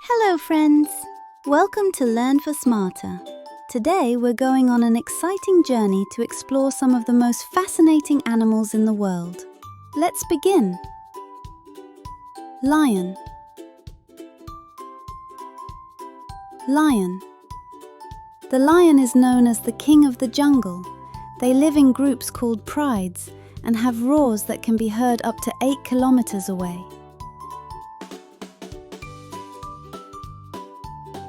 Hello friends! Welcome to Learn for Smarter. Today we're going on an exciting journey to explore some of the most fascinating animals in the world. Let's begin. Lion. Lion. The lion is known as the king of the jungle. They live in groups called prides and have roars that can be heard up to 8 kilometers away.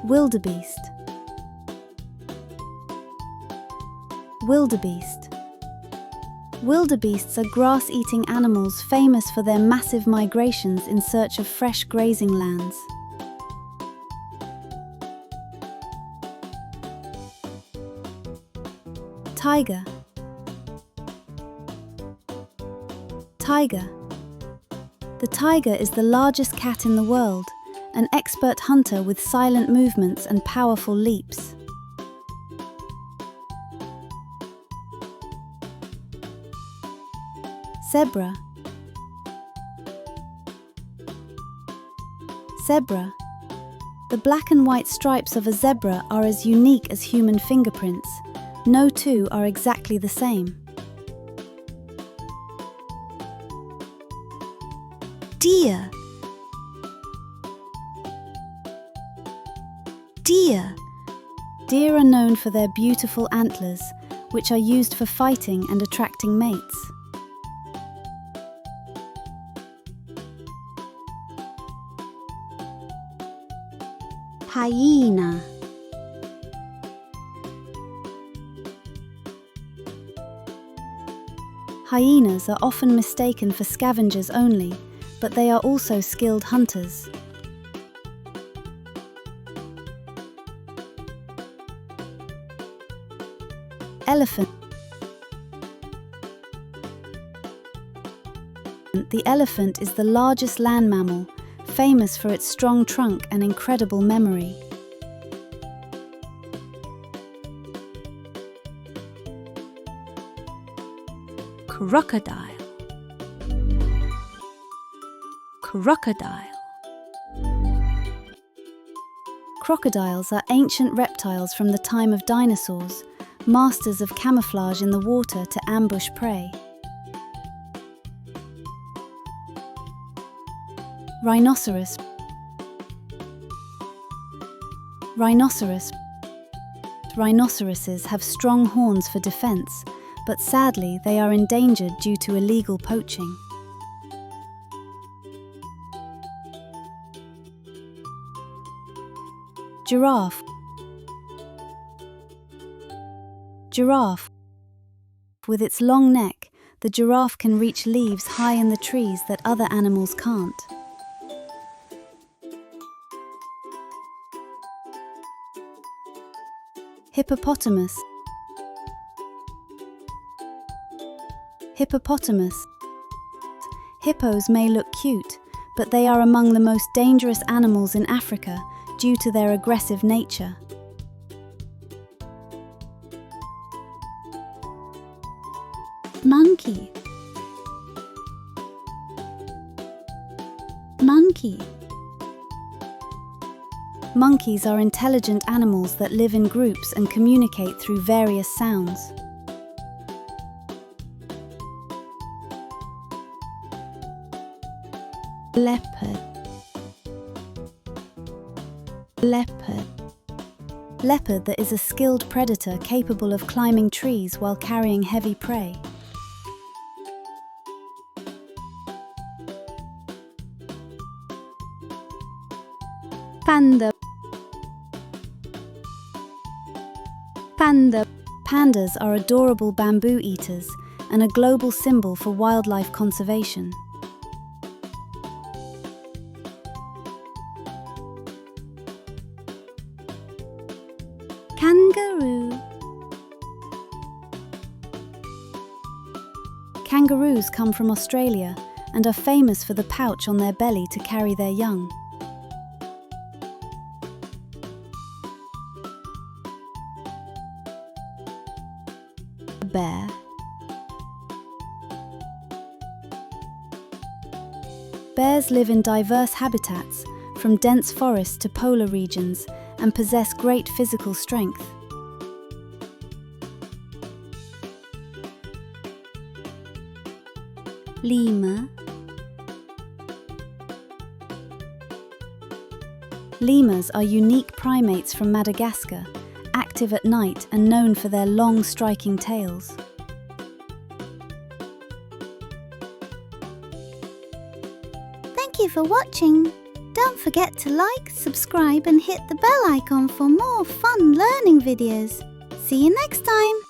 Wildebeest. Wildebeest. Wildebeests are grass-eating animals famous for their massive migrations in search of fresh grazing lands. Tiger. Tiger. The tiger is the largest cat in the world, an expert hunter with silent movements and powerful leaps. Zebra. Zebra. The black and white stripes of a zebra are as unique as human fingerprints. No two are exactly the same. Deer. Deer. Deer are known for their beautiful antlers, which are used for fighting and attracting mates. Hyena. Hyenas are often mistaken for scavengers only, but they are also skilled hunters. Elephant. The elephant is the largest land mammal, famous for its strong trunk and incredible memory. Crocodile. Crocodile. Crocodiles are ancient reptiles from the time of dinosaurs, masters of camouflage in the water to ambush prey. Rhinoceros. Rhinoceros. Rhinoceroses have strong horns for defense, but sadly they are endangered due to illegal poaching. Giraffe. Giraffe. With its long neck, the giraffe can reach leaves high in the trees that other animals can't. Hippopotamus. Hippopotamus. Hippos may look cute, but they are among the most dangerous animals in Africa due to their aggressive nature. Monkey. Monkey. Monkeys are intelligent animals that live in groups and communicate through various sounds. Leopard. Leopard. Leopard that is a skilled predator capable of climbing trees while carrying heavy prey. Panda. Panda. Pandas are adorable bamboo eaters and a global symbol for wildlife conservation. Kangaroo. Kangaroos come from Australia and are famous for the pouch on their belly to carry their young. Bear. Bears live in diverse habitats, from dense forests to polar regions and possess great physical strength. Lemur. Lemurs are unique primates from Madagascar, active at night and known for their long striking tails. Thank you for watching. Don't forget to like, subscribe and hit the bell icon for more fun learning videos. See you next time!